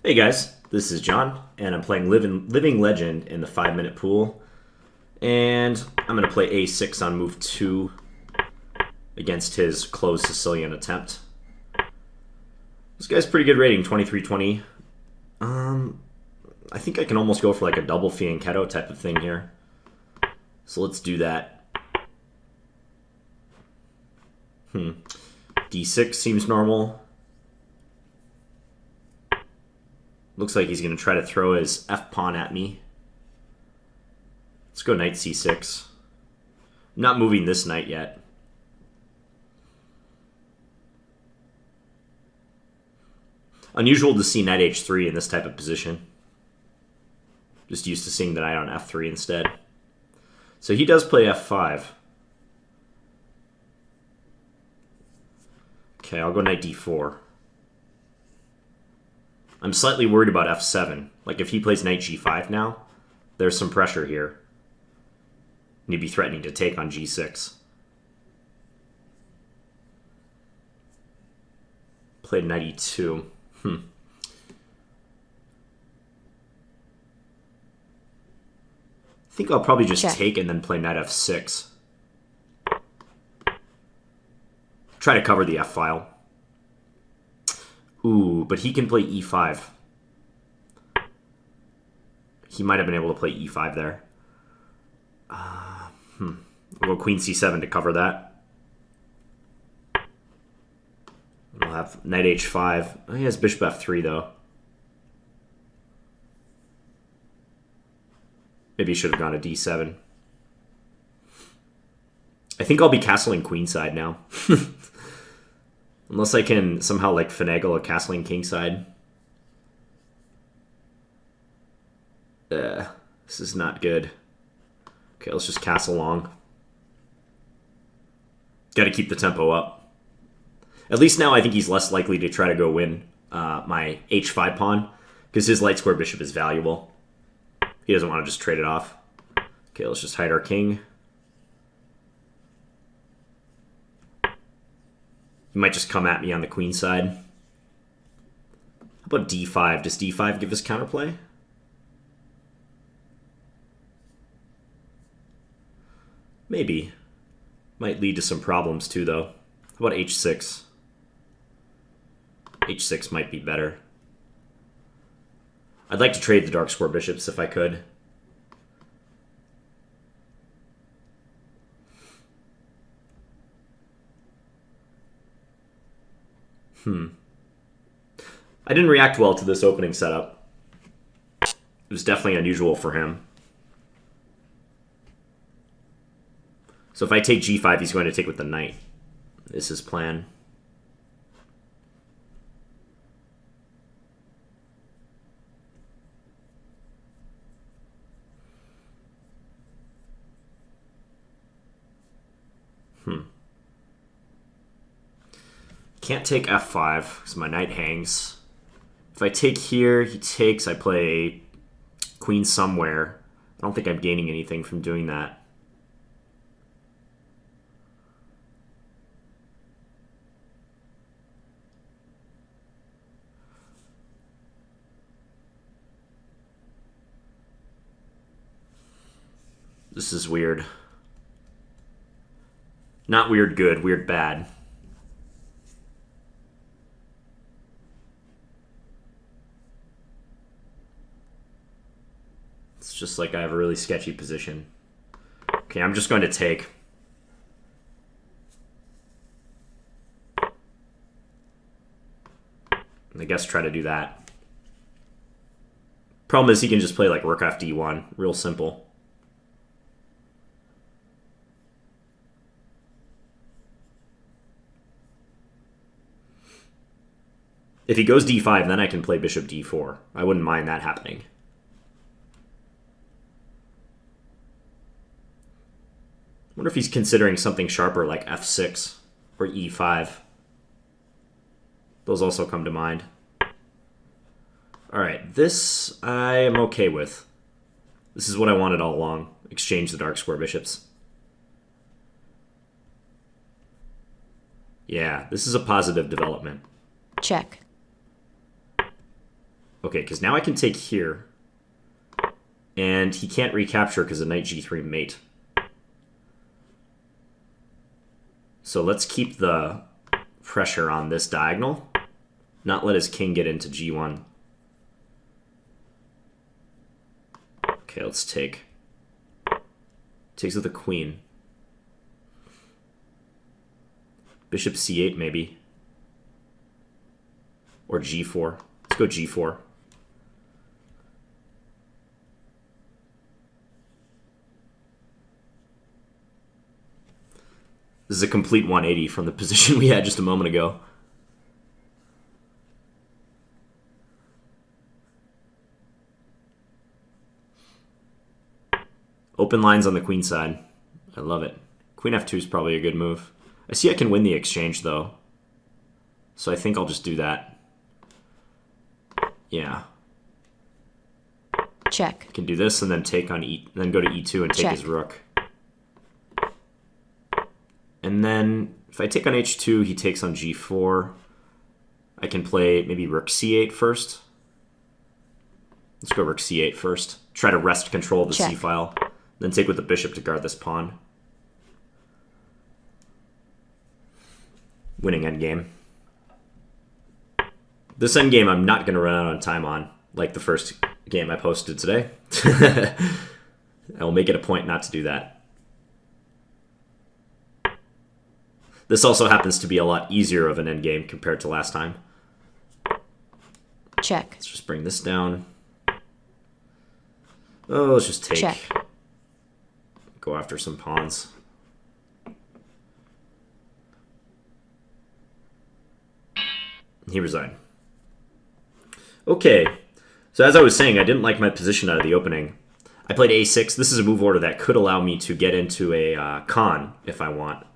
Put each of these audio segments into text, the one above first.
Hey guys, this is John, and I'm playing Living Legend in the 5-minute pool. And I'm going to play a6 on move 2 against his closed Sicilian attempt. This guy's pretty good rating, 2320. I think I can almost go for like a double fianchetto type of thing here. So let's do that. D6 seems normal. Looks like he's going to try to throw his f-pawn at me. Let's go knight c6. I'm not moving this knight yet. Unusual to see knight h3 in this type of position. Just used to seeing the knight on f3 instead. So he does play f5. Okay, I'll go knight d4. I'm slightly worried about f7. Like if he plays knight g5 now, there's some pressure here. And he'd be threatening to take on g6. Played knight e2. I think I'll probably just take and then play knight f6. Try to cover the f-file. Ooh, but he can play e5. He might have been able to play e5 there. We'll go queen c7 to cover that. We'll have knight h5. Oh, he has bishop f3, though. Maybe he should have gone to d7. I think I'll be castling queenside now. Unless I can somehow like finagle a castling kingside. This is not good. Okay, let's just castle long. Got to keep the tempo up. At least now I think he's less likely to try to go win my h5 pawn, because his light square bishop is valuable. He doesn't want to just trade it off. Okay, let's just hide our king. He might just come at me on the queen side. How about d5? Does d5 give us counterplay? Maybe. Might lead to some problems too, though. How about h6? h6 might be better. I'd like to trade the dark square bishops if I could. I didn't react well to this opening setup. It was definitely unusual for him. So if I take g5, he's going to take with the knight. This is his plan. Can't take f5 because my knight hangs. If I take here, he takes, I play queen somewhere. I don't think I'm gaining anything from doing that. This is weird. Not weird good, weird bad. It's just like I have a really sketchy position. Okay, I'm just going to take. I guess try to do that. Problem is he can just play like rook f d1. Real simple. If he goes d5, then I can play bishop d4. I wouldn't mind that happening. I wonder if he's considering something sharper like f6 or e5. Those also come to mind. Alright, this I am okay with. This is what I wanted all along. Exchange the dark square bishops. Yeah, this is a positive development. Check. Okay, because now I can take here. And he can't recapture because of knight g3 mate. So let's keep the pressure on this diagonal. Not let his king get into g1. Okay, let's take. Takes with the queen. Bishop c8 maybe. Or g4. Let's go g4. This is a complete 180 from the position we had just a moment ago. Open lines on the queen side. I love it. Queen f2 is probably a good move. I see I can win the exchange, though. So I think I'll just do that. Yeah. Check. I can do this and then take on then go to e2 and take Check. his rook. And then if I take on h2, he takes on g4. I can play maybe rook c8 first. Let's go rook c8 first. Try to wrest control of the Check. c-file. Then take with the bishop to guard this pawn. Winning endgame. This endgame I'm not going to run out on time on, like the first game I posted today. I will make it a point not to do that. This also happens to be a lot easier of an endgame compared to last time. Check. Let's just bring this down. Oh, let's just take. Check. Go after some pawns. He resigned. Okay, so as I was saying, I didn't like my position out of the opening. I played a6. This is a move order that could allow me to get into a con if I want.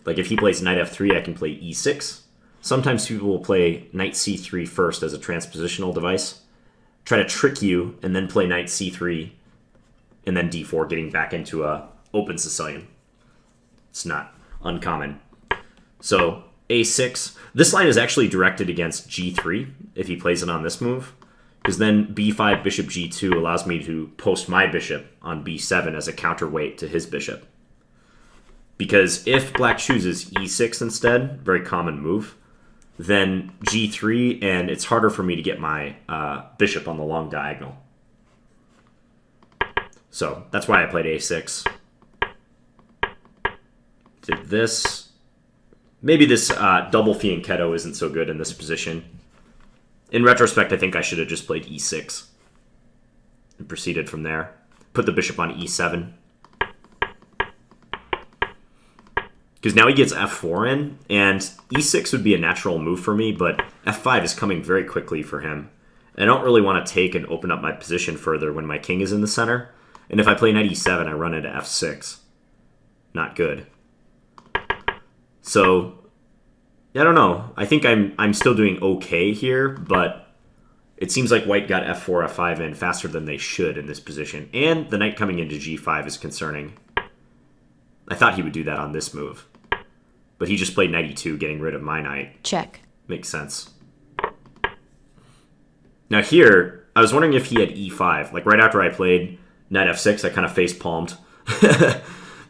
Like if he plays knight f3, I can play e6. Sometimes people will play knight c3 first as a transpositional device. Try to trick you and then play knight c3 and then d4, getting back into a open Sicilian. It's not uncommon. So a6. This line is actually directed against g3 if he plays it on this move. Because then b5, bishop g2 allows me to post my bishop on b7 as a counterweight to his bishop. Because if black chooses e6 instead, very common move, then g3, and it's harder for me to get my bishop on the long diagonal. So that's why I played a6. Did this. Maybe this double fianchetto isn't so good in this position. In retrospect, I think I should have just played e6 and proceeded from there. Put the bishop on e7. Because now he gets f4 in, and e6 would be a natural move for me, but f5 is coming very quickly for him. And I don't really want to take and open up my position further when my king is in the center. And if I play knight e7, I run into f6. Not good. So, I don't know. I think I'm still doing okay here, but it seems like white got f4, f5 in faster than they should in this position. And the knight coming into g5 is concerning. I thought he would do that on this move. But he just played knight e2, getting rid of my knight. Check. Makes sense. Now here, I was wondering if he had e5. Like right after I played knight f6, I kind of face-palmed.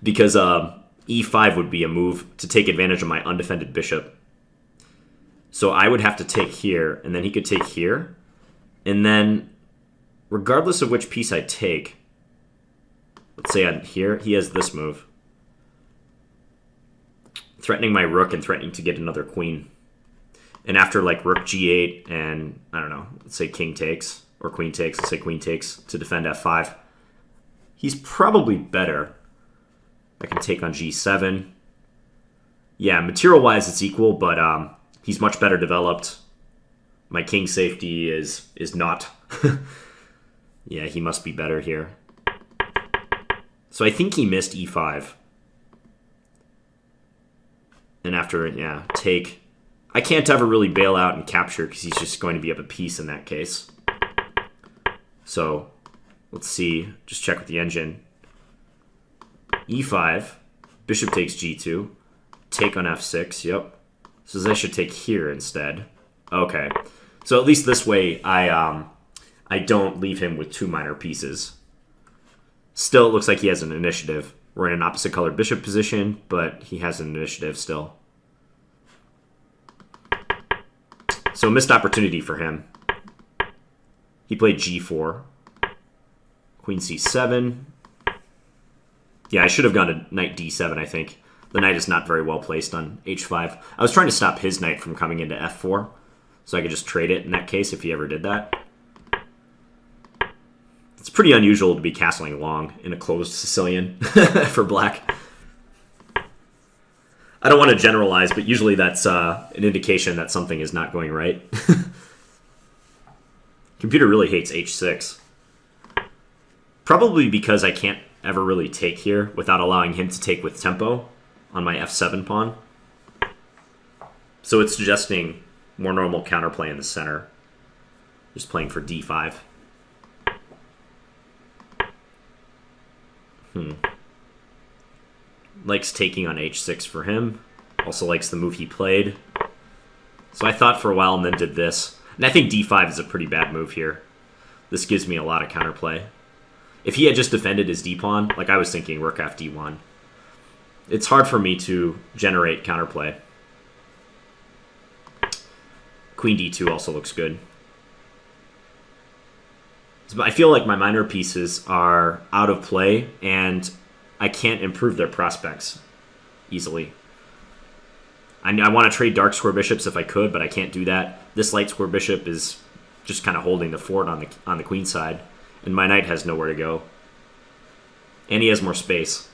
Because e5 would be a move to take advantage of my undefended bishop. So I would have to take here, and then he could take here. And then, regardless of which piece I take, let's say on here, he has this move. Threatening my rook and threatening to get another queen. And after like rook g8 and, I don't know, let's say king takes, or queen takes, let's say queen takes to defend f5. He's probably better. I can take on g7. Yeah, material-wise it's equal, but he's much better developed. My king safety is not. Yeah, he must be better here. So I think he missed e5. And after, yeah, take. I can't ever really bail out and capture because he's just going to be up a piece in that case. So, let's see. Just check with the engine. e5. Bishop takes g2. Take on f6, yep. So I should take here instead. Okay. So at least this way, I I don't leave him with 2 minor pieces. Still, it looks like he has an initiative. We're in an opposite colored bishop position, but he has an initiative still. So missed opportunity for him. He played g4. Queen c7. Yeah, I should have gone to knight d7, I think. The knight is not very well placed on h5. I was trying to stop his knight from coming into f4, so I could just trade it in that case if he ever did that. It's pretty unusual to be castling long in a closed Sicilian for black. I don't want to generalize, but usually that's an indication that something is not going right. Computer really hates h6. Probably because I can't ever really take here without allowing him to take with tempo on my f7 pawn. So it's suggesting more normal counterplay in the center. Just playing for d5. Likes taking on h6 for him. Also likes the move he played. So I thought for a while and then did this. And I think d5 is a pretty bad move here. This gives me a lot of counterplay. If he had just defended his d-pawn, like I was thinking rook f d1, it's hard for me to generate counterplay. Queen d2 also looks good. So I feel like my minor pieces are out of play, and I can't improve their prospects easily. I want to trade dark square bishops if I could, but I can't do that. This light square bishop is just kind of holding the fort on the queen side, and my knight has nowhere to go. And he has more space.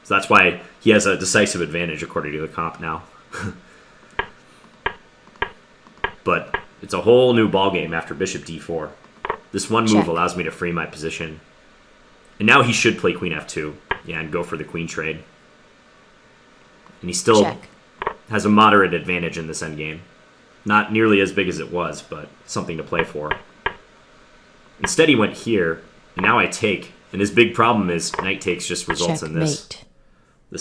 So that's why he has a decisive advantage according to the comp now. But it's a whole new ballgame after bishop d4. This one move allows me to free my position. And now he should play queen f2. Yeah, and go for the queen trade. And he still has a moderate advantage in this endgame. Not nearly as big as it was, but something to play for. Instead he went here, and now I take. And his big problem is knight takes just results in this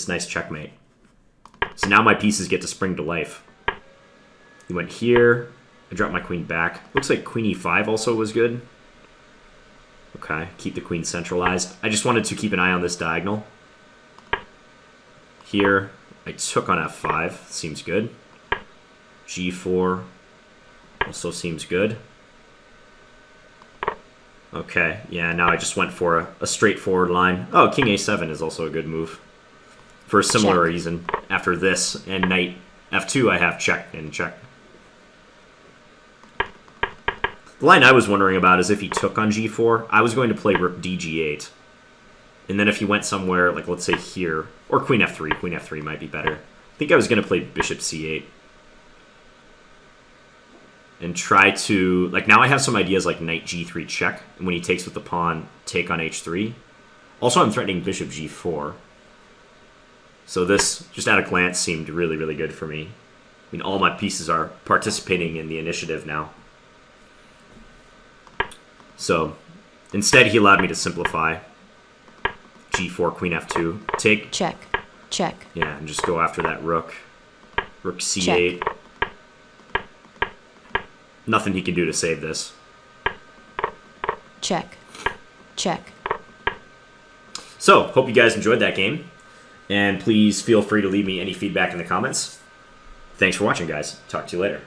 nice checkmate. So now my pieces get to spring to life. He went here. I dropped my queen back. Looks like queen e5 also was good. Okay, keep the queen centralized. I just wanted to keep an eye on this diagonal. Here, I took on f5. Seems good. g4 also seems good. Okay, yeah, now I just went for a straightforward line. Oh, king a7 is also a good move. For a similar reason. After this and knight f2, I have check and check. The line I was wondering about is if he took on g4, I was going to play rook dg8. And then if he went somewhere, like let's say here, or queen f3 might be better. I think I was going to play bishop c8. And try to, like now I have some ideas like knight g3 check, and when he takes with the pawn, take on h3. Also I'm threatening bishop g4. So this, just at a glance, seemed really, really good for me. I mean, all my pieces are participating in the initiative now. So instead he allowed me to simplify. g4, queen f2, take. Check. Yeah, and just go after that rook. Rook c8. Check. Nothing he can do to save this. Check. So, hope you guys enjoyed that game. And please feel free to leave me any feedback in the comments. Thanks for watching, guys. Talk to you later.